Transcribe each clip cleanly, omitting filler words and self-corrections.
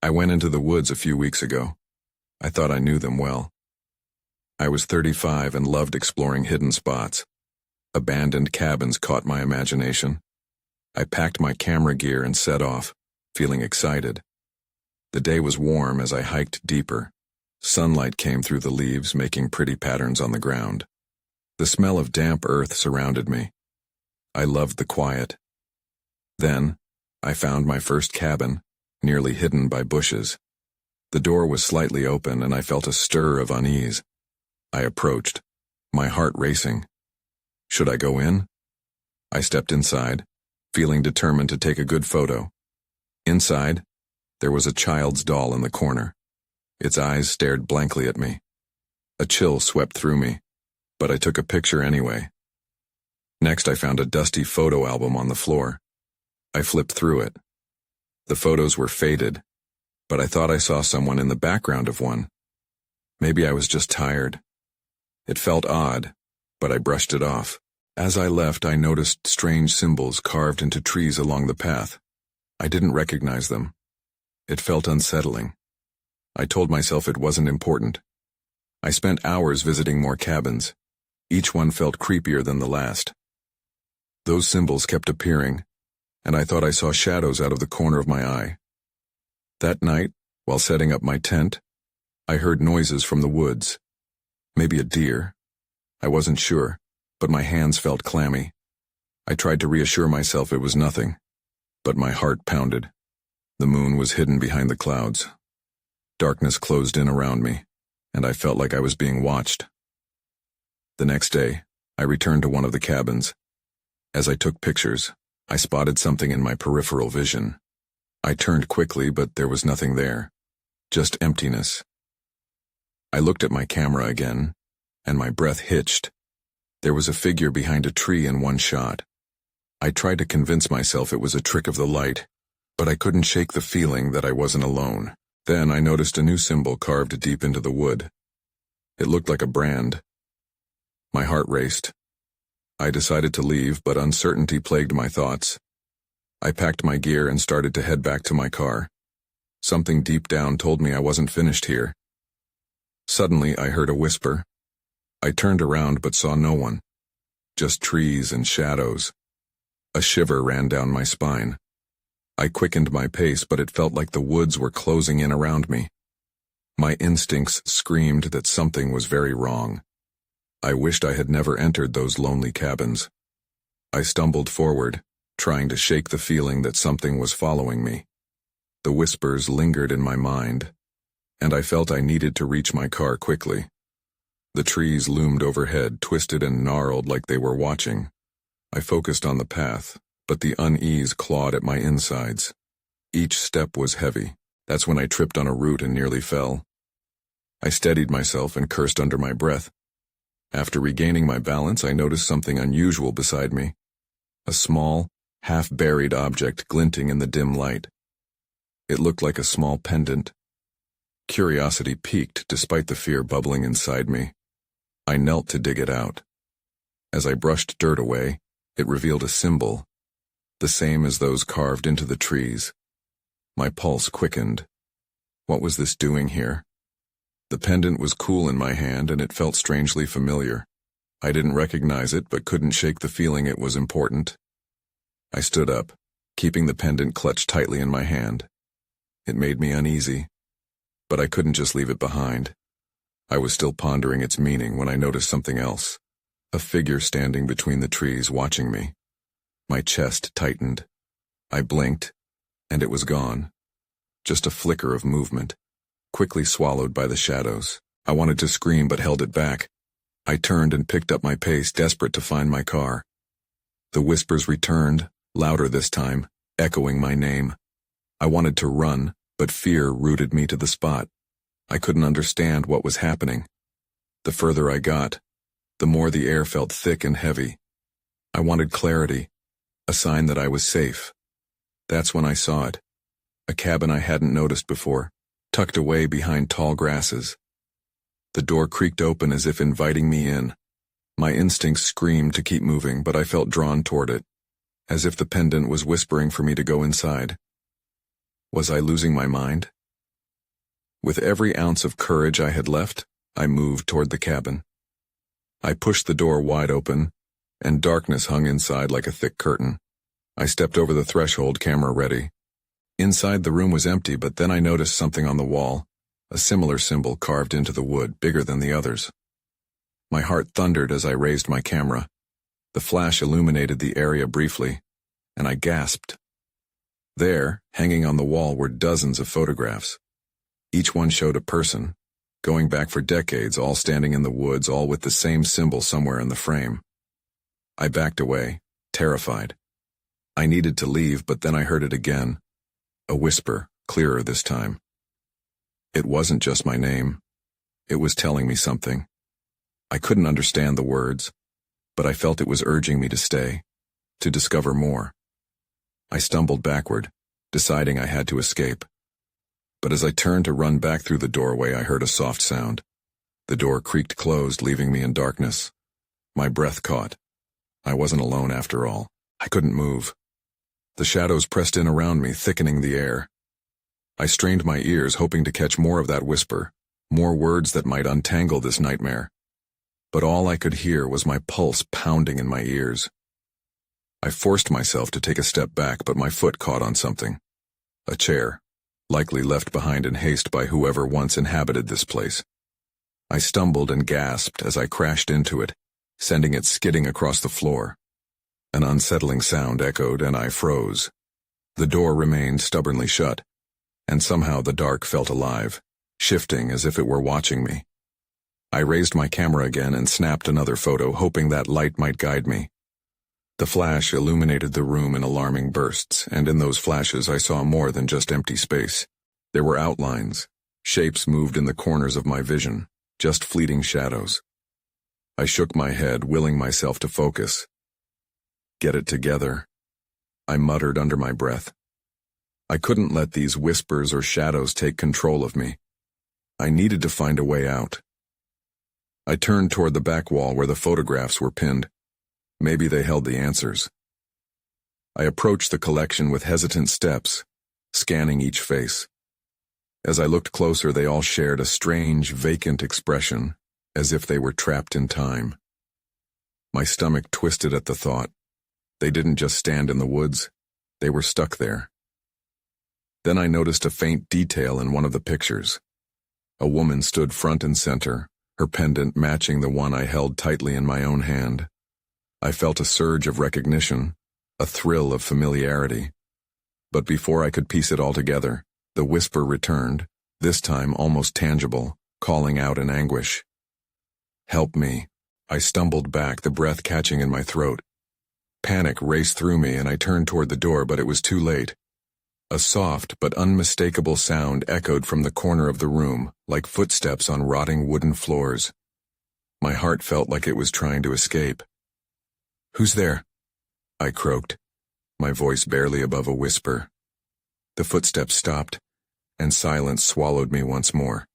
I went into the woods a few weeks ago. I thought I knew them well. I was 35 and loved exploring hidden spots. Abandoned cabins caught my imagination. I packed my camera gear and set off, feeling excited. The day was warm as I hiked deeper. Sunlight came through the leaves, making pretty patterns on the ground. The smell of damp earth surrounded me. I loved the quiet. Then, I found my first cabin, nearly hidden by bushes. The door was slightly open and I felt a stir of unease. I approached, my heart racing. Should I go in? I stepped inside, feeling determined to take a good photo. Inside, there was a child's doll in the corner. Its eyes stared blankly at me. A chill swept through me, but I took a picture anyway. Next, I found a dusty photo album on the floor. I flipped through it. The photos were faded, but I thought I saw someone in the background of one. Maybe I was just tired. It felt odd, but I brushed it off. As I left, I noticed strange symbols carved into trees along the path. I didn't recognize them. It felt unsettling. I told myself it wasn't important. I spent hours visiting more cabins. Each one felt creepier than the last. Those symbols kept appearing, and I thought I saw shadows out of the corner of my eye. That night, while setting up my tent, I heard noises from the woods. Maybe a deer. I wasn't sure, but my hands felt clammy. I tried to reassure myself it was nothing, but my heart pounded. The moon was hidden behind the clouds. Darkness closed in around me, and I felt like I was being watched. The next day, I returned to one of the cabins. As I took pictures, I spotted something in my peripheral vision. I turned quickly, but there was nothing there. Just emptiness. I looked at my camera again, and my breath hitched. There was a figure behind a tree in one shot. I tried to convince myself it was a trick of the light, but I couldn't shake the feeling that I wasn't alone. Then I noticed a new symbol carved deep into the wood. It looked like a brand. My heart raced. I decided to leave, but uncertainty plagued my thoughts. I packed my gear and started to head back to my car. Something deep down told me I wasn't finished here. Suddenly, I heard a whisper. I turned around but saw no one. Just trees and shadows. A shiver ran down my spine. I quickened my pace, but it felt like the woods were closing in around me. My instincts screamed that something was very wrong. I wished I had never entered those lonely cabins. I stumbled forward, trying to shake the feeling that something was following me. The whispers lingered in my mind, and I felt I needed to reach my car quickly. The trees loomed overhead, twisted and gnarled like they were watching. I focused on the path, but the unease clawed at my insides. Each step was heavy. That's when I tripped on a root and nearly fell. I steadied myself and cursed under my breath. After regaining my balance, I noticed something unusual beside me. A small, half-buried object glinting in the dim light. It looked like a small pendant. Curiosity piqued despite the fear bubbling inside me. I knelt to dig it out. As I brushed dirt away, it revealed a symbol, the same as those carved into the trees. My pulse quickened. What was this doing here? The pendant was cool in my hand and it felt strangely familiar. I didn't recognize it but couldn't shake the feeling it was important. I stood up, keeping the pendant clutched tightly in my hand. It made me uneasy, but I couldn't just leave it behind. I was still pondering its meaning when I noticed something else. A figure standing between the trees watching me. My chest tightened. I blinked, and it was gone. Just a flicker of movement, quickly swallowed by the shadows. I wanted to scream but held it back. I turned and picked up my pace, desperate to find my car. The whispers returned, louder this time, echoing my name. I wanted to run, but fear rooted me to the spot. I couldn't understand what was happening. The further I got, the more the air felt thick and heavy. I wanted clarity, a sign that I was safe. That's when I saw it. A cabin I hadn't noticed before, tucked away behind tall grasses. The door creaked open as if inviting me in. My instincts screamed to keep moving, but I felt drawn toward it, as if the pendant was whispering for me to go inside. Was I losing my mind? With every ounce of courage I had left, I moved toward the cabin. I pushed the door wide open, and darkness hung inside like a thick curtain. I stepped over the threshold, camera ready. Inside the room was empty, but then I noticed something on the wall, a similar symbol carved into the wood, bigger than the others. My heart thundered as I raised my camera. The flash illuminated the area briefly, and I gasped. There, hanging on the wall, were dozens of photographs. Each one showed a person, going back for decades, all standing in the woods, all with the same symbol somewhere in the frame. I backed away, terrified. I needed to leave, but then I heard it again. A whisper, clearer this time. It wasn't just my name. It was telling me something. I couldn't understand the words, but I felt it was urging me to stay, to discover more. I stumbled backward, deciding I had to escape. But as I turned to run back through the doorway, I heard a soft sound. The door creaked closed, leaving me in darkness. My breath caught. I wasn't alone after all. I couldn't move. The shadows pressed in around me, thickening the air. I strained my ears, hoping to catch more of that whisper, more words that might untangle this nightmare. But all I could hear was my pulse pounding in my ears. I forced myself to take a step back, but my foot caught on something. A chair, likely left behind in haste by whoever once inhabited this place. I stumbled and gasped as I crashed into it, sending it skidding across the floor. An unsettling sound echoed, and I froze. The door remained stubbornly shut, and somehow the dark felt alive, shifting as if it were watching me. I raised my camera again and snapped another photo, hoping that light might guide me. The flash illuminated the room in alarming bursts, and in those flashes I saw more than just empty space. There were outlines. Shapes moved in the corners of my vision, just fleeting shadows. I shook my head, willing myself to focus. Get it together, I muttered under my breath. I couldn't let these whispers or shadows take control of me. I needed to find a way out. I turned toward the back wall where the photographs were pinned. Maybe they held the answers. I approached the collection with hesitant steps, scanning each face. As I looked closer, they all shared a strange, vacant expression, as if they were trapped in time. My stomach twisted at the thought. They didn't just stand in the woods, they were stuck there. Then I noticed a faint detail in one of the pictures. A woman stood front and center, her pendant matching the one I held tightly in my own hand. I felt a surge of recognition, a thrill of familiarity. But before I could piece it all together, the whisper returned, this time almost tangible, calling out in anguish. Help me. I stumbled back, the breath catching in my throat. Panic raced through me, and I turned toward the door, but it was too late. A soft but unmistakable sound echoed from the corner of the room, like footsteps on rotting wooden floors. My heart felt like it was trying to escape. "Who's there?" I croaked, my voice barely above a whisper. The footsteps stopped, and silence swallowed me once more.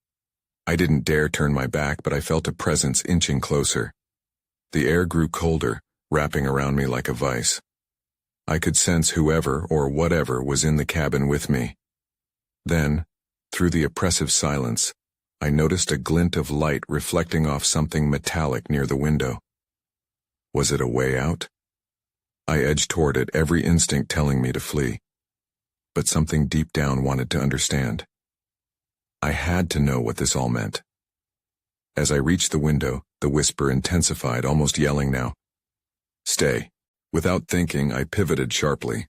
I didn't dare turn my back, but I felt a presence inching closer. The air grew colder, wrapping around me like a vice. I could sense whoever or whatever was in the cabin with me. Then, through the oppressive silence, I noticed a glint of light reflecting off something metallic near the window. Was it a way out? I edged toward it, every instinct telling me to flee. But something deep down wanted to understand. I had to know what this all meant. As I reached the window, the whisper intensified, almost yelling now. "Stay." Without thinking, I pivoted sharply.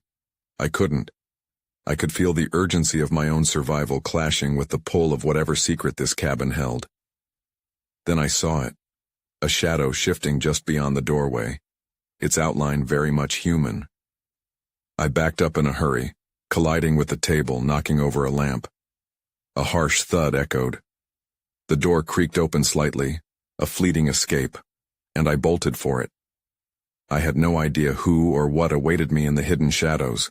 I couldn't. I could feel the urgency of my own survival clashing with the pull of whatever secret this cabin held. Then I saw it, a shadow shifting just beyond the doorway, its outline very much human. I backed up in a hurry, colliding with the table, knocking over a lamp. A harsh thud echoed. The door creaked open slightly, a fleeting escape, and I bolted for it. I had no idea who or what awaited me in the hidden shadows,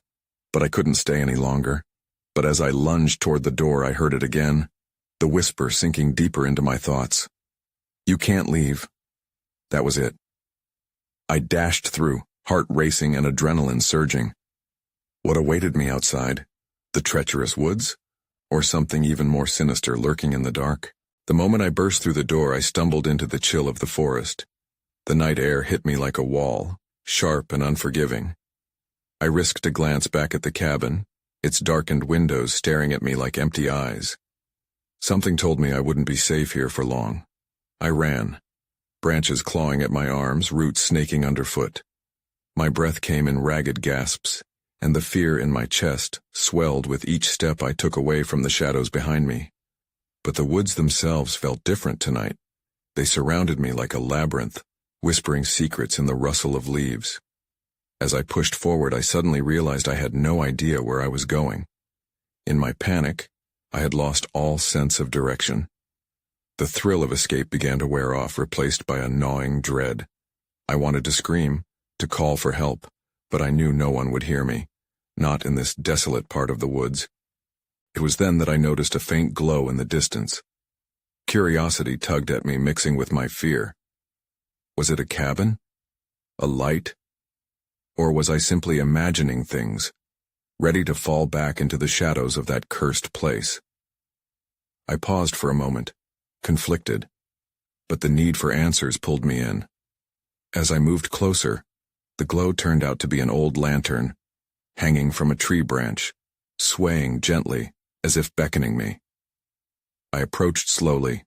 but I couldn't stay any longer. But as I lunged toward the door, I heard it again, the whisper sinking deeper into my thoughts. "You can't leave." That was it. I dashed through, heart racing and adrenaline surging. What awaited me outside? The treacherous woods? or something even more sinister lurking in the dark? The moment I burst through the door, I stumbled into the chill of the forest. The night air hit me like a wall, sharp and unforgiving. I risked a glance back at the cabin, its darkened windows staring at me like empty eyes. Something told me I wouldn't be safe here for long. I ran, branches clawing at my arms, roots snaking underfoot. My breath came in ragged gasps, and the fear in my chest swelled with each step I took away from the shadows behind me. But the woods themselves felt different tonight. They surrounded me like a labyrinth, whispering secrets in the rustle of leaves. As I pushed forward, I suddenly realized I had no idea where I was going. In my panic, I had lost all sense of direction. The thrill of escape began to wear off, replaced by a gnawing dread. I wanted to scream, to call for help, but I knew no one would hear me, not in this desolate part of the woods. It was then that I noticed a faint glow in the distance. Curiosity tugged at me, mixing with my fear. Was it a cabin? A light? Or was I simply imagining things, ready to fall back into the shadows of that cursed place? I paused for a moment, conflicted, but the need for answers pulled me in. As I moved closer, the glow turned out to be an old lantern, hanging from a tree branch, swaying gently, as if beckoning me. I approached slowly,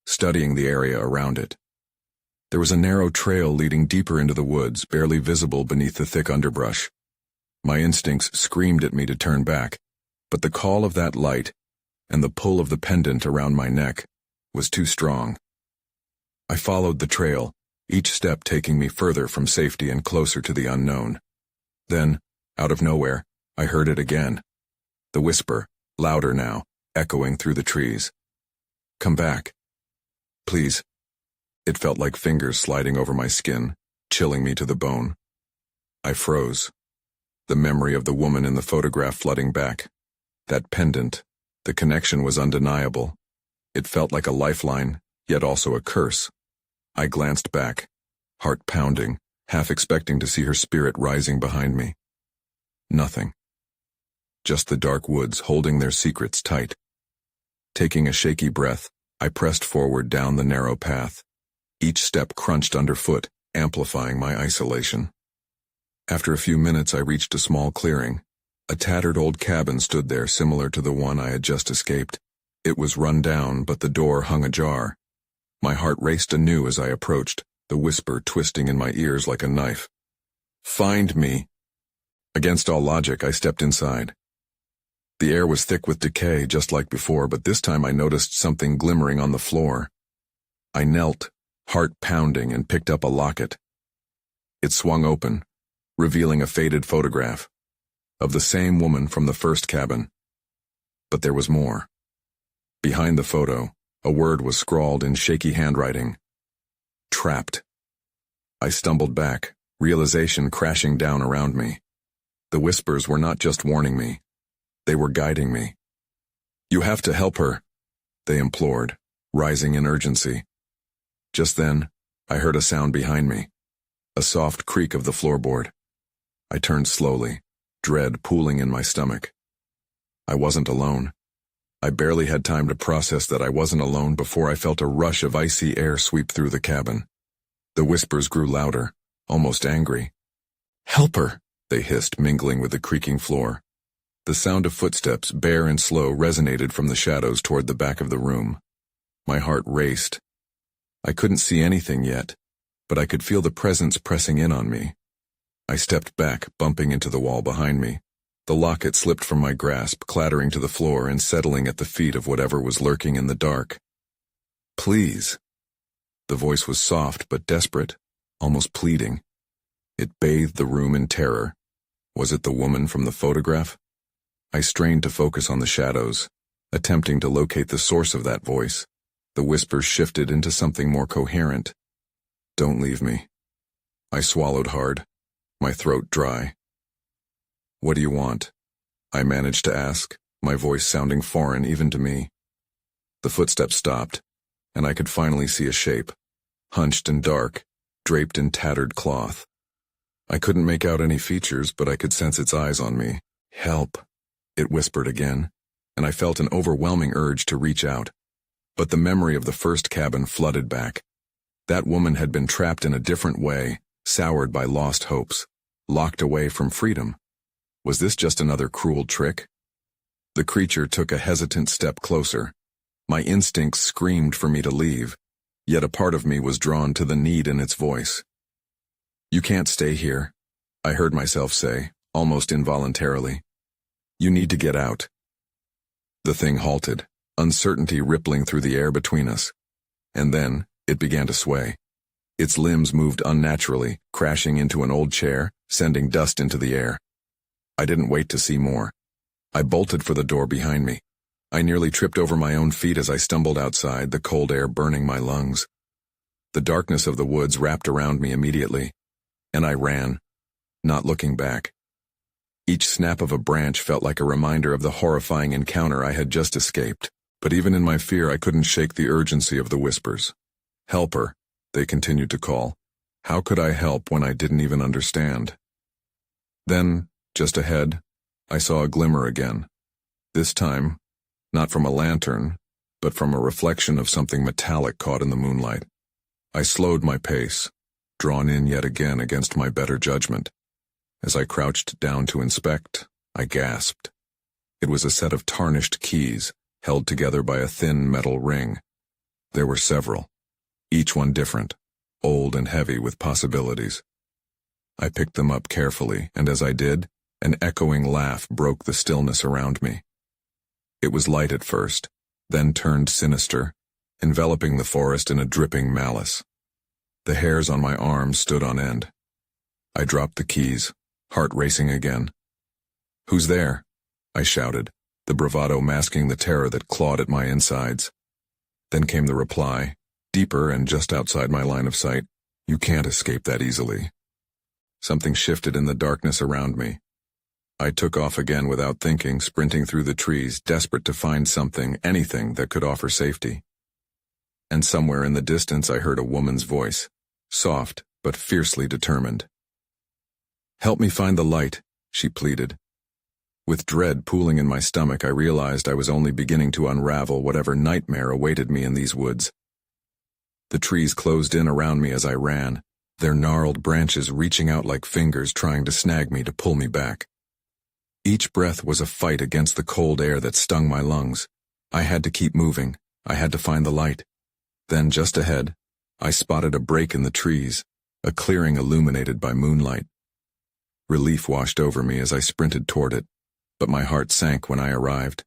studying the area around it. There was a narrow trail leading deeper into the woods, barely visible beneath the thick underbrush. My instincts screamed at me to turn back, but the call of that light, and the pull of the pendant around my neck, was too strong. I followed the trail, each step taking me further from safety and closer to the unknown. Then, out of nowhere, I heard it again. The whisper, louder now, echoing through the trees. "Come back. Please." It felt like fingers sliding over my skin, chilling me to the bone. I froze, the memory of the woman in the photograph flooding back. That pendant, the connection was undeniable. It felt like a lifeline, yet also a curse. I glanced back, heart pounding, half expecting to see her spirit rising behind me. Nothing. Just the dark woods holding their secrets tight. Taking a shaky breath, I pressed forward down the narrow path. Each step crunched underfoot, amplifying my isolation. After a few minutes, I reached a small clearing. A tattered old cabin stood there, similar to the one I had just escaped. It was run down, but the door hung ajar. My heart raced anew as I approached, the whisper twisting in my ears like a knife. "Find me." Against all logic, I stepped inside. The air was thick with decay, just like before, but this time I noticed something glimmering on the floor. I knelt, heart pounding, and picked up a locket. It swung open, revealing a faded photograph of the same woman from the first cabin. But there was more. Behind the photo, a word was scrawled in shaky handwriting. Trapped. I stumbled back, realization crashing down around me. The whispers were not just warning me. They were guiding me. "You have to help her," they implored, rising in urgency. Just then, I heard a sound behind me, a soft creak of the floorboard. I turned slowly, dread pooling in my stomach. I wasn't alone. I barely had time to process that I wasn't alone before I felt a rush of icy air sweep through the cabin. The whispers grew louder, almost angry. "Help her," they hissed, mingling with the creaking floor. The sound of footsteps, bare and slow, resonated from the shadows toward the back of the room. My heart raced. I couldn't see anything yet, but I could feel the presence pressing in on me. I stepped back, bumping into the wall behind me. The locket slipped from my grasp, clattering to the floor and settling at the feet of whatever was lurking in the dark. "Please." The voice was soft but desperate, almost pleading. It bathed the room in terror. Was it the woman from the photograph? I strained to focus on the shadows, attempting to locate the source of that voice. The whispers shifted into something more coherent. "Don't leave me." I swallowed hard, my throat dry. "What do you want?" I managed to ask, my voice sounding foreign even to me. The footsteps stopped, and I could finally see a shape, hunched and dark, draped in tattered cloth. I couldn't make out any features, but I could sense its eyes on me. "Help," it whispered again, and I felt an overwhelming urge to reach out. But the memory of the first cabin flooded back. That woman had been trapped in a different way, soured by lost hopes, locked away from freedom. Was this just another cruel trick? The creature took a hesitant step closer. My instincts screamed for me to leave, yet a part of me was drawn to the need in its voice. "You can't stay here," I heard myself say, almost involuntarily. "You need to get out." The thing halted, uncertainty rippling through the air between us. And then, it began to sway. Its limbs moved unnaturally, crashing into an old chair, sending dust into the air. I didn't wait to see more. I bolted for the door behind me. I nearly tripped over my own feet as I stumbled outside, the cold air burning my lungs. The darkness of the woods wrapped around me immediately, and I ran, not looking back. Each snap of a branch felt like a reminder of the horrifying encounter I had just escaped, but even in my fear I couldn't shake the urgency of the whispers. "Help her," they continued to call. How could I help when I didn't even understand? Then, just ahead, I saw a glimmer again. This time, not from a lantern, but from a reflection of something metallic caught in the moonlight. I slowed my pace, drawn in yet again against my better judgment. As I crouched down to inspect, I gasped. It was a set of tarnished keys, held together by a thin metal ring. There were several, each one different, old and heavy with possibilities. I picked them up carefully, and as I did, an echoing laugh broke the stillness around me. It was light at first, then turned sinister, enveloping the forest in a dripping malice. The hairs on my arms stood on end. I dropped the keys, heart racing again. "Who's there?" I shouted, the bravado masking the terror that clawed at my insides. Then came the reply, deeper and just outside my line of sight. "You can't escape that easily." Something shifted in the darkness around me. I took off again without thinking, sprinting through the trees, desperate to find something, anything that could offer safety. And somewhere in the distance I heard a woman's voice, soft but fiercely determined. "Help me find the light," she pleaded. With dread pooling in my stomach, I realized I was only beginning to unravel whatever nightmare awaited me in these woods. The trees closed in around me as I ran, their gnarled branches reaching out like fingers trying to snag me to pull me back. Each breath was a fight against the cold air that stung my lungs. I had to keep moving. I had to find the light. Then, just ahead, I spotted a break in the trees, a clearing illuminated by moonlight. Relief washed over me as I sprinted toward it, but my heart sank when I arrived.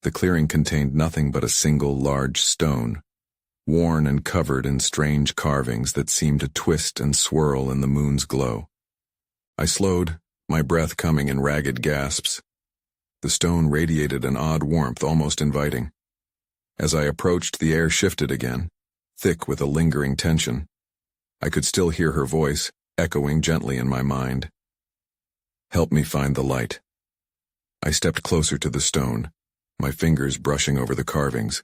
The clearing contained nothing but a single large stone, worn and covered in strange carvings that seemed to twist and swirl in the moon's glow. I slowed, my breath coming in ragged gasps. The stone radiated an odd warmth, almost inviting. As I approached, the air shifted again, thick with a lingering tension. I could still hear her voice, echoing gently in my mind. "Help me find the light." I stepped closer to the stone, my fingers brushing over the carvings.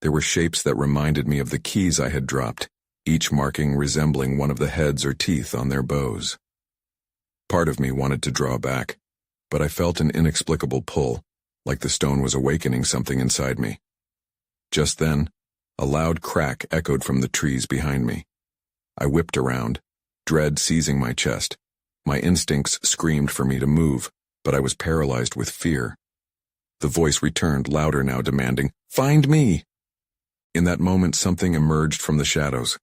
There were shapes that reminded me of the keys I had dropped, each marking resembling one of the heads or teeth on their bows. Part of me wanted to draw back, but I felt an inexplicable pull, like the stone was awakening something inside me. Just then, a loud crack echoed from the trees behind me. I whipped around, dread seizing my chest. My instincts screamed for me to move, but I was paralyzed with fear. The voice returned, louder now, demanding, "Find me!" In that moment, something emerged from the shadows.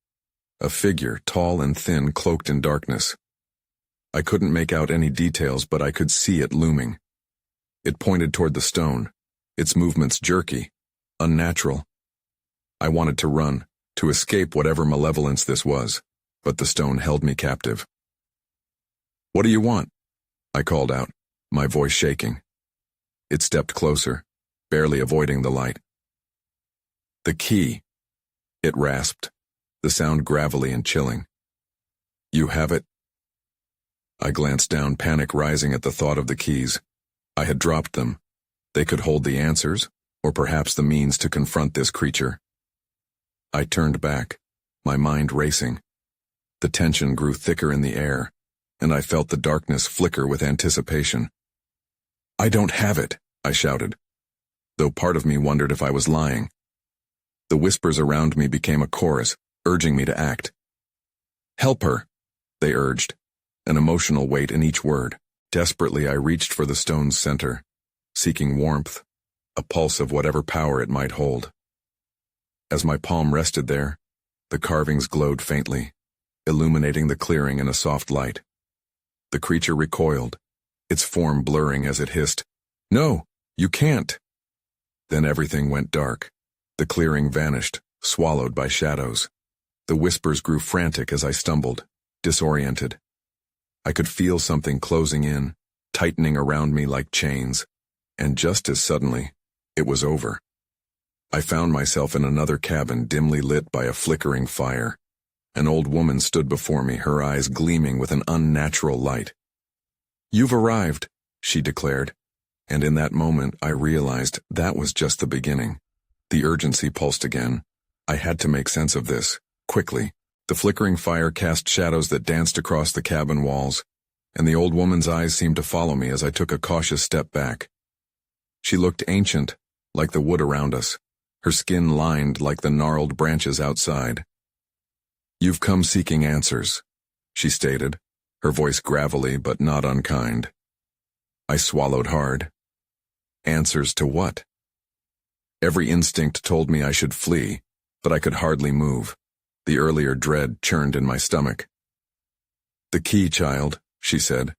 A figure, tall and thin, cloaked in darkness. I couldn't make out any details, but I could see it looming. It pointed toward the stone, its movements jerky, unnatural. I wanted to run, to escape whatever malevolence this was, but the stone held me captive. "What do you want?" I called out, my voice shaking. It stepped closer, barely avoiding the light. "The key," it rasped, the sound gravelly and chilling. "You have it?" I glanced down, panic rising at the thought of the keys. I had dropped them. They could hold the answers, or perhaps the means to confront this creature. I turned back, my mind racing. The tension grew thicker in the air, and I felt the darkness flicker with anticipation. "I don't have it," I shouted, though part of me wondered if I was lying. The whispers around me became a chorus, urging me to act. "Help her," they urged, an emotional weight in each word. Desperately, I reached for the stone's center, seeking warmth, a pulse of whatever power it might hold. As my palm rested there, the carvings glowed faintly, illuminating the clearing in a soft light. The creature recoiled, its form blurring as it hissed, "No, you can't!" Then everything went dark. The clearing vanished, swallowed by shadows. The whispers grew frantic as I stumbled, disoriented. I could feel something closing in, tightening around me like chains, and just as suddenly, it was over. I found myself in another cabin dimly lit by a flickering fire. An old woman stood before me, her eyes gleaming with an unnatural light. "You've arrived," she declared, and in that moment I realized that was just the beginning. The urgency pulsed again. I had to make sense of this, quickly. The flickering fire cast shadows that danced across the cabin walls, and the old woman's eyes seemed to follow me as I took a cautious step back. She looked ancient, like the wood around us, her skin lined like the gnarled branches outside. "You've come seeking answers," she stated, her voice gravelly but not unkind. I swallowed hard. Answers to what? Every instinct told me I should flee, but I could hardly move. The earlier dread churned in my stomach. "The key, child," she said,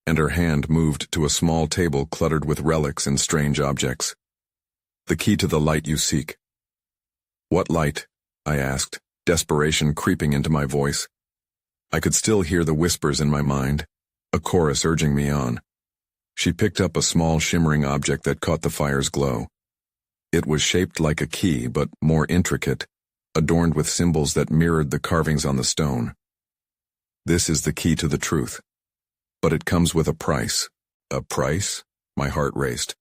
and her hand moved to a small table cluttered with relics and strange objects. "The key to the light you seek." "What light?" I asked, desperation creeping into my voice. I could still hear the whispers in my mind, a chorus urging me on. She picked up a small shimmering object that caught the fire's glow. It was shaped like a key, but more intricate, adorned with symbols that mirrored the carvings on the stone. "This is the key to the truth. But it comes with a price." "A price?" My heart raced.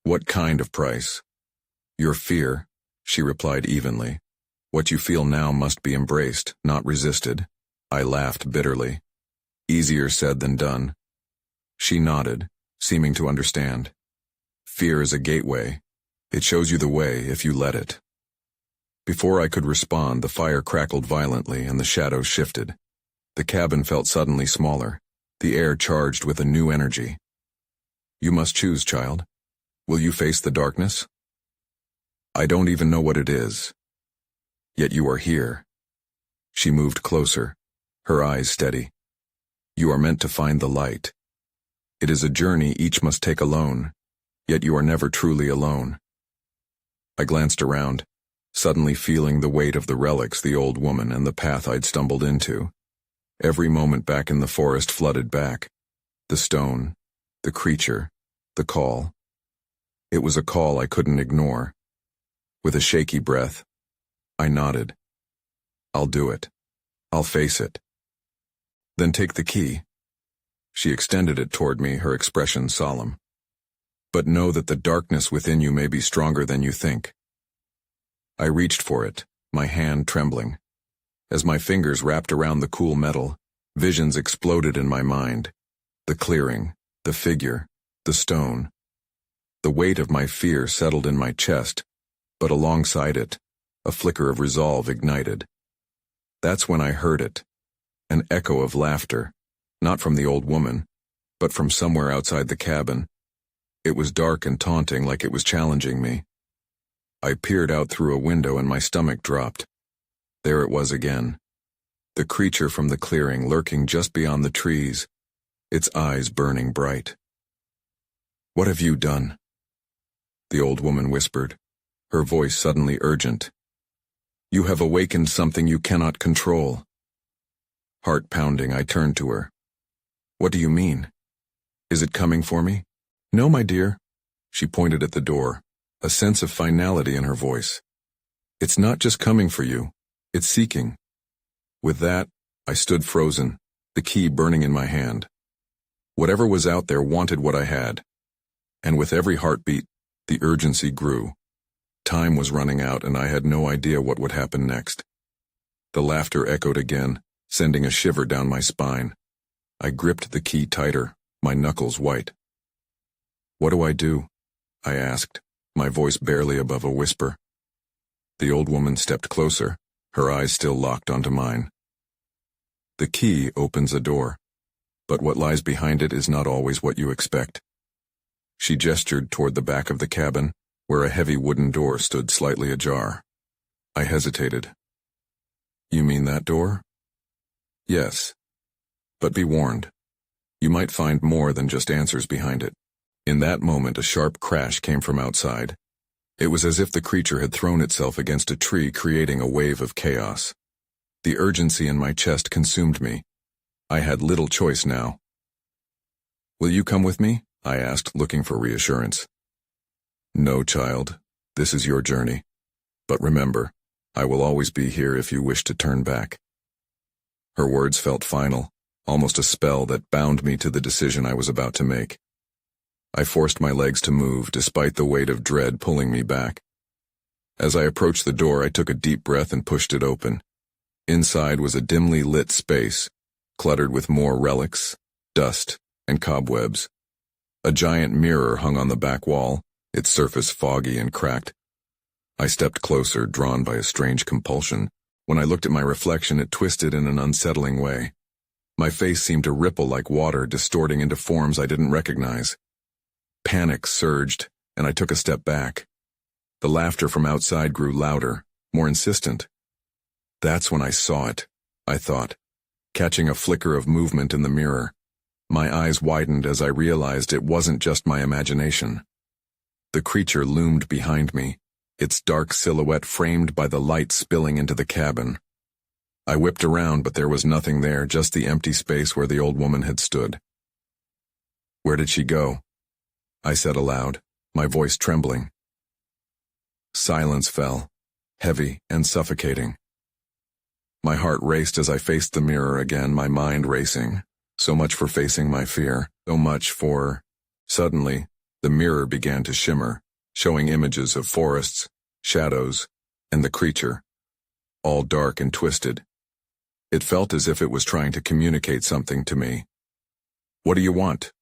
"What kind of price?" "Your fear," she replied evenly. "What you feel now must be embraced, not resisted." I laughed bitterly. Easier said than done. She nodded, seeming to understand. "Fear is a gateway. It shows you the way if you let it." Before I could respond, the fire crackled violently and the shadows shifted. The cabin felt suddenly smaller, the air charged with a new energy. "You must choose, child. Will you face the darkness?" "I don't even know what it is. Yet you are here." She moved closer, her eyes steady. "You are meant to find the light. It is a journey each must take alone, yet you are never truly alone." I glanced around, suddenly feeling the weight of the relics, the old woman, and the path I'd stumbled into. Every moment back in the forest flooded back. The stone, the creature, the call. It was a call I couldn't ignore. With a shaky breath, I nodded. "I'll do it. I'll face it." "Then take the key." She extended it toward me, her expression solemn. "But know that the darkness within you may be stronger than you think." I reached for it, my hand trembling. As my fingers wrapped around the cool metal, visions exploded in my mind. The clearing, the figure, the stone. The weight of my fear settled in my chest, but alongside it, a flicker of resolve ignited. That's when I heard it, an echo of laughter, not from the old woman, but from somewhere outside the cabin. It was dark and taunting, like it was challenging me. I peered out through a window and my stomach dropped. There it was again. The creature from the clearing lurking just beyond the trees, its eyes burning bright. "What have you done?" the old woman whispered, her voice suddenly urgent. "You have awakened something you cannot control." Heart pounding, I turned to her. "What do you mean? Is it coming for me?" "No, my dear." She pointed at the door, a sense of finality in her voice. "It's not just coming for you, it's seeking." With that, I stood frozen, the key burning in my hand. Whatever was out there wanted what I had. And with every heartbeat, the urgency grew. Time was running out and I had no idea what would happen next. The laughter echoed again, sending a shiver down my spine. I gripped the key tighter, my knuckles white. "What do I do?" I asked, my voice barely above a whisper. The old woman stepped closer, her eyes still locked onto mine. The key opens a door, but what lies behind it is not always what you expect. She gestured toward the back of the cabin, where a heavy wooden door stood slightly ajar. I hesitated. You mean that door? Yes. But be warned. You might find more than just answers behind it. In that moment, a sharp crash came from outside. It was as if the creature had thrown itself against a tree, creating a wave of chaos. The urgency in my chest consumed me. I had little choice now. Will you come with me? I asked, looking for reassurance. No, child. This is your journey. But remember, I will always be here if you wish to turn back. Her words felt final, almost a spell that bound me to the decision I was about to make. I forced my legs to move, despite the weight of dread pulling me back. As I approached the door, I took a deep breath and pushed it open. Inside was a dimly lit space, cluttered with more relics, dust, and cobwebs. A giant mirror hung on the back wall, its surface foggy and cracked. I stepped closer, drawn by a strange compulsion. When I looked at my reflection, it twisted in an unsettling way. My face seemed to ripple like water, distorting into forms I didn't recognize. Panic surged, and I took a step back. The laughter from outside grew louder, more insistent. That's when I saw it, I thought, catching a flicker of movement in the mirror. My eyes widened as I realized it wasn't just my imagination. The creature loomed behind me, its dark silhouette framed by the light spilling into the cabin. I whipped around, but there was nothing there, just the empty space where the old woman had stood. Where did she go? I said aloud, my voice trembling. Silence fell, heavy and suffocating. My heart raced as I faced the mirror again, my mind racing. So much for facing my fear, so much for... Suddenly, the mirror began to shimmer, showing images of forests, shadows, and the creature, all dark and twisted. It felt as if it was trying to communicate something to me. What do you want?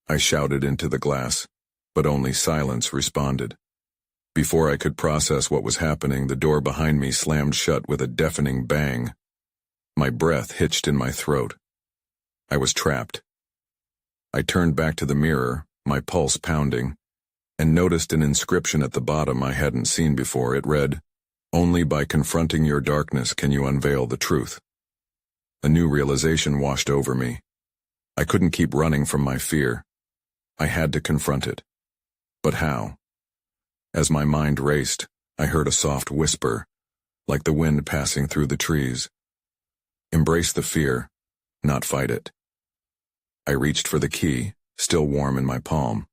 I shouted into the glass, but only silence responded. Before I could process what was happening, the door behind me slammed shut with a deafening bang. My breath hitched in my throat. I was trapped. I turned back to the mirror, my pulse pounding, and noticed an inscription at the bottom I hadn't seen before. It read, "Only by confronting your darkness can you unveil the truth." A new realization washed over me. I couldn't keep running from my fear. I had to confront it. But how? As my mind raced, I heard a soft whisper, like the wind passing through the trees. Embrace the fear, not fight it. I reached for the key, still warm in my palm.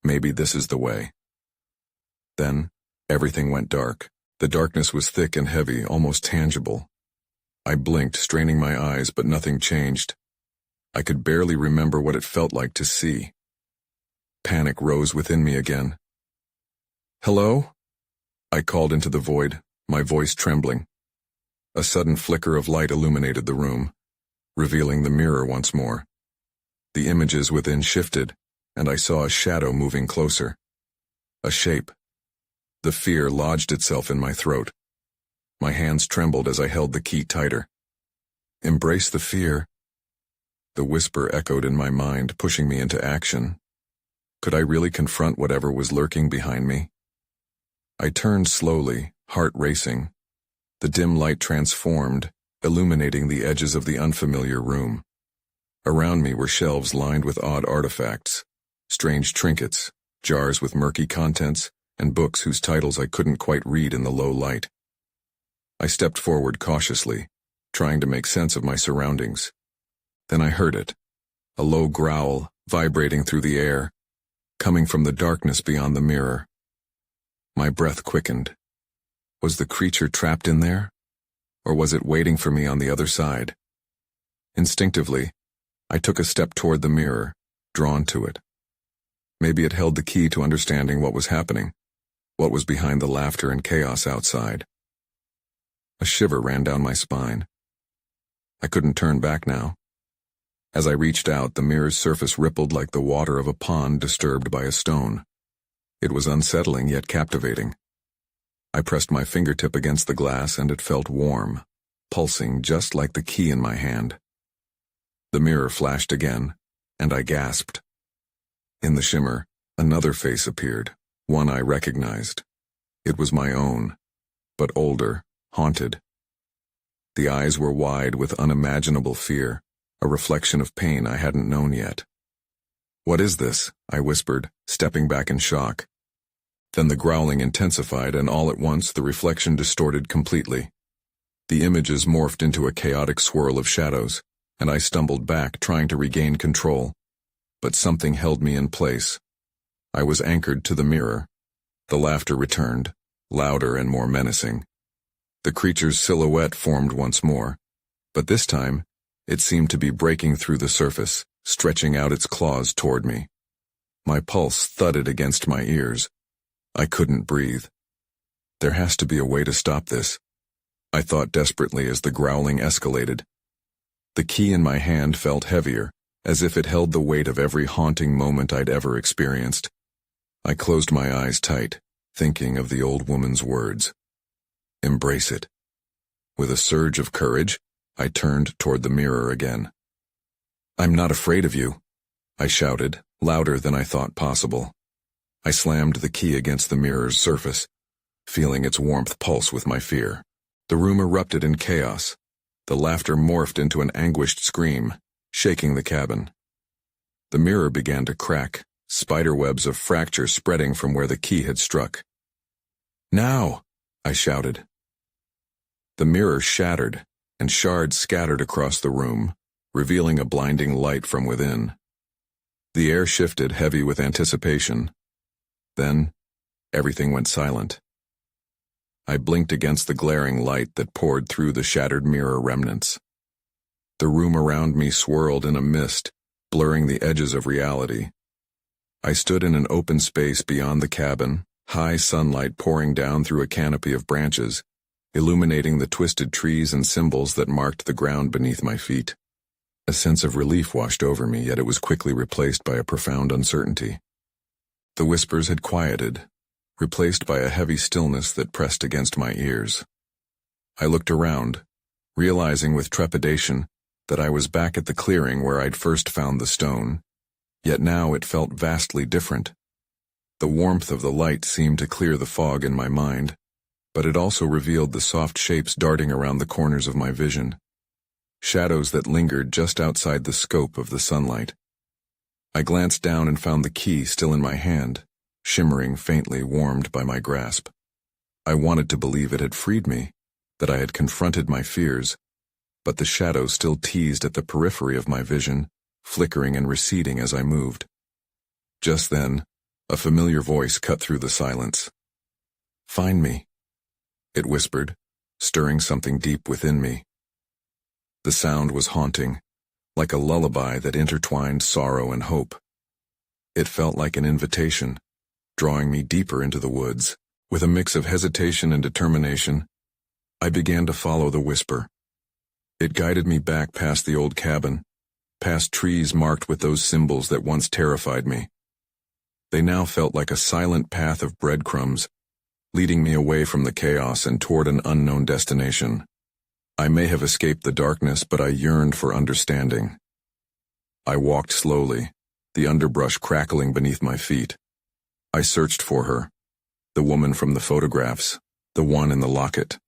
Maybe this is the way. Then, everything went dark. The darkness was thick and heavy, almost tangible. I blinked, straining my eyes, but nothing changed. I could barely remember what it felt like to see. Panic rose within me again. Hello? I called into the void, my voice trembling. A sudden flicker of light illuminated the room, revealing the mirror once more. The images within shifted, and I saw a shadow moving closer. A shape. The fear lodged itself in my throat. My hands trembled as I held the key tighter. Embrace the fear. The whisper echoed in my mind, pushing me into action. Could I really confront whatever was lurking behind me? I turned slowly, heart racing. The dim light transformed, illuminating the edges of the unfamiliar room. Around me were shelves lined with odd artifacts, strange trinkets, jars with murky contents, and books whose titles I couldn't quite read in the low light. I stepped forward cautiously, trying to make sense of my surroundings. Then I heard it, a low growl vibrating through the air, coming from the darkness beyond the mirror. My breath quickened. Was the creature trapped in there? Or was it waiting for me on the other side? Instinctively, I took a step toward the mirror, drawn to it. Maybe it held the key to understanding what was happening, what was behind the laughter and chaos outside. A shiver ran down my spine. I couldn't turn back now. As I reached out, the mirror's surface rippled like the water of a pond disturbed by a stone. It was unsettling yet captivating. I pressed my fingertip against the glass and it felt warm, pulsing just like the key in my hand. The mirror flashed again, and I gasped. In the shimmer, another face appeared, one I recognized. It was my own, but older, haunted. The eyes were wide with unimaginable fear, a reflection of pain I hadn't known yet. "What is this?" I whispered, stepping back in shock. Then the growling intensified, and all at once the reflection distorted completely. The images morphed into a chaotic swirl of shadows, and I stumbled back, trying to regain control. But something held me in place. I was anchored to the mirror. The laughter returned, louder and more menacing. The creature's silhouette formed once more, but this time, it seemed to be breaking through the surface, stretching out its claws toward me. My pulse thudded against my ears. I couldn't breathe. There has to be a way to stop this, I thought desperately as the growling escalated. The key in my hand felt heavier, as if it held the weight of every haunting moment I'd ever experienced. I closed my eyes tight, thinking of the old woman's words. Embrace it. With a surge of courage, I turned toward the mirror again. "I'm not afraid of you," I shouted, louder than I thought possible. I slammed the key against the mirror's surface, feeling its warmth pulse with my fear. The room erupted in chaos. The laughter morphed into an anguished scream, shaking the cabin. The mirror began to crack, spiderwebs of fracture spreading from where the key had struck. "Now!" I shouted. The mirror shattered, and shards scattered across the room, revealing a blinding light from within. The air shifted, heavy with anticipation. Then, everything went silent. I blinked against the glaring light that poured through the shattered mirror remnants. The room around me swirled in a mist, blurring the edges of reality. I stood in an open space beyond the cabin, high sunlight pouring down through a canopy of branches, illuminating the twisted trees and symbols that marked the ground beneath my feet. A sense of relief washed over me, yet it was quickly replaced by a profound uncertainty. The whispers had quieted, replaced by a heavy stillness that pressed against my ears. I looked around, realizing with trepidation that I was back at the clearing where I'd first found the stone, yet now it felt vastly different. The warmth of the light seemed to clear the fog in my mind, but it also revealed the soft shapes darting around the corners of my vision, shadows that lingered just outside the scope of the sunlight. I glanced down and found the key still in my hand, shimmering faintly, warmed by my grasp. I wanted to believe it had freed me, that I had confronted my fears, but the shadow still teased at the periphery of my vision, flickering and receding as I moved. Just then, a familiar voice cut through the silence. "Find me," it whispered, stirring something deep within me. The sound was haunting, like a lullaby that intertwined sorrow and hope. It felt like an invitation, drawing me deeper into the woods. With a mix of hesitation and determination, I began to follow the whisper. It guided me back past the old cabin, past trees marked with those symbols that once terrified me. They now felt like a silent path of breadcrumbs, leading me away from the chaos and toward an unknown destination. I may have escaped the darkness, but I yearned for understanding. I walked slowly, the underbrush crackling beneath my feet. I searched for her, the woman from the photographs, the one in the locket.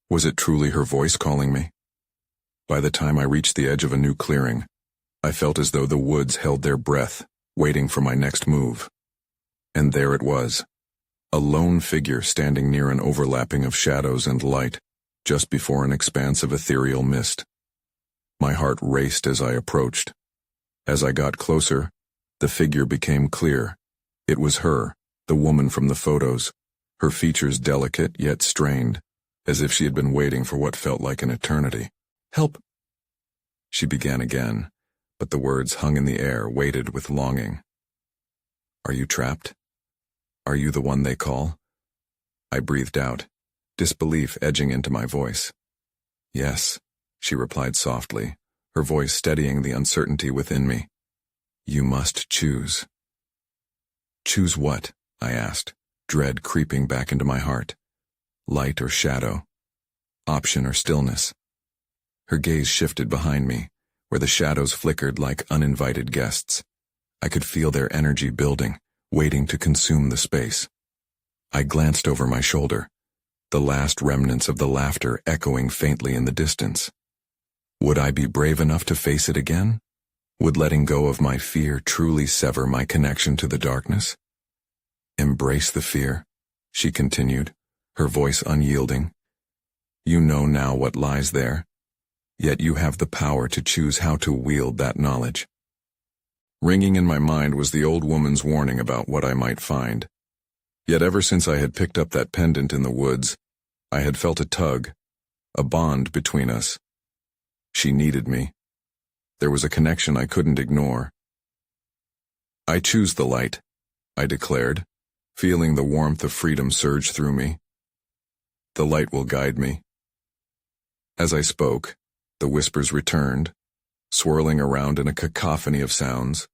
Was it truly her voice calling me? By the time I reached the edge of a new clearing, I felt as though the woods held their breath, waiting for my next move. And there it was, a lone figure standing near an overlapping of shadows and light, just before an expanse of ethereal mist. My heart raced as I approached. As I got closer, the figure became clear. It was her, the woman from the photos, her features delicate yet strained, as if she had been waiting for what felt like an eternity. "Help!" She began again, but the words hung in the air, weighted with longing. "Are you trapped? Are you the one they call?" I breathed out, disbelief edging into my voice. "Yes," she replied softly, her voice steadying the uncertainty within me. "You must choose." "Choose what?" I asked, dread creeping back into my heart. Light or shadow? Option or stillness? Her gaze shifted behind me, where the shadows flickered like uninvited guests. I could feel their energy building, waiting to consume the space. I glanced over my shoulder, the last remnants of the laughter echoing faintly in the distance. Would I be brave enough to face it again? Would letting go of my fear truly sever my connection to the darkness? Embrace the fear, she continued, her voice unyielding. You know now what lies there, yet you have the power to choose how to wield that knowledge. Ringing in my mind was the old woman's warning about what I might find. Yet ever since I had picked up that pendant in the woods, I had felt a tug, a bond between us. She needed me. There was a connection I couldn't ignore. I choose the light, I declared, feeling the warmth of freedom surge through me. The light will guide me. As I spoke, the whispers returned, swirling around in a cacophony of sounds,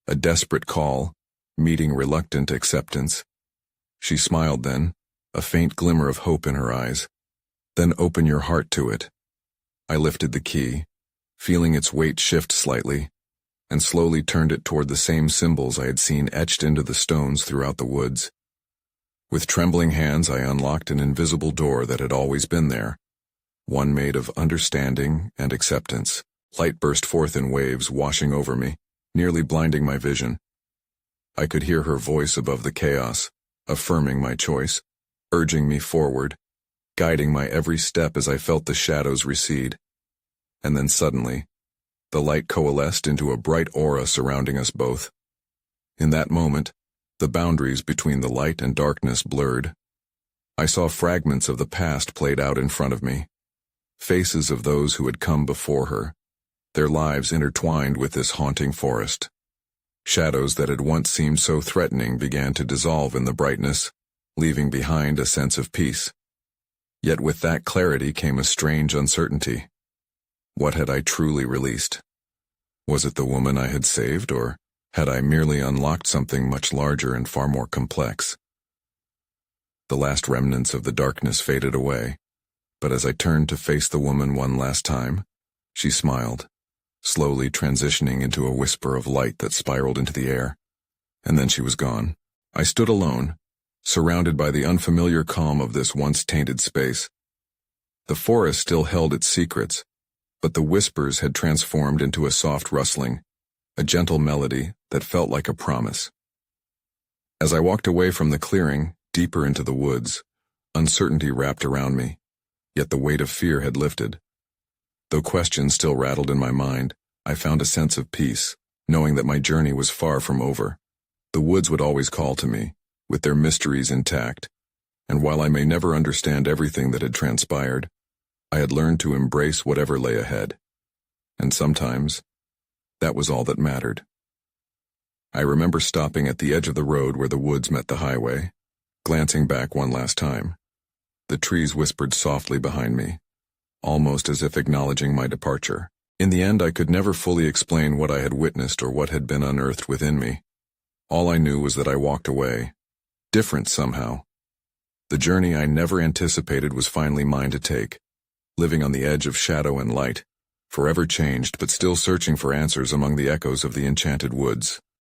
a desperate call, meeting reluctant acceptance. She smiled then, a faint glimmer of hope in her eyes. Then open your heart to it. I lifted the key, feeling its weight shift slightly, and slowly turned it toward the same symbols I had seen etched into the stones throughout the woods. With trembling hands I unlocked an invisible door that had always been there, one made of understanding and acceptance. Light burst forth in waves, washing over me, nearly blinding my vision. I could hear her voice above the chaos, affirming my choice, urging me forward, guiding my every step as I felt the shadows recede. And then suddenly, the light coalesced into a bright aura surrounding us both. In that moment, the boundaries between the light and darkness blurred. I saw fragments of the past played out in front of me, faces of those who had come before her, their lives intertwined with this haunting forest. Shadows that had once seemed so threatening began to dissolve in the brightness, leaving behind a sense of peace. Yet with that clarity came a strange uncertainty. What had I truly released? Was it the woman I had saved, or had I merely unlocked something much larger and far more complex? The last remnants of the darkness faded away, but as I turned to face the woman one last time, she smiled, slowly transitioning into a whisper of light that spiraled into the air. And then she was gone. I stood alone, surrounded by the unfamiliar calm of this once tainted space. The forest still held its secrets, but the whispers had transformed into a soft rustling, a gentle melody that felt like a promise. As I walked away from the clearing, deeper into the woods, uncertainty wrapped around me, yet the weight of fear had lifted. Though questions still rattled in my mind, I found a sense of peace, knowing that my journey was far from over. The woods would always call to me, with their mysteries intact, and while I may never understand everything that had transpired, I had learned to embrace whatever lay ahead. And sometimes, that was all that mattered. I remember stopping at the edge of the road where the woods met the highway, glancing back one last time. The trees whispered softly behind me, almost as if acknowledging my departure. In the end, I could never fully explain what I had witnessed or what had been unearthed within me. All I knew was that I walked away, different somehow. The journey I never anticipated was finally mine to take, living on the edge of shadow and light, forever changed but still searching for answers among the echoes of the enchanted woods.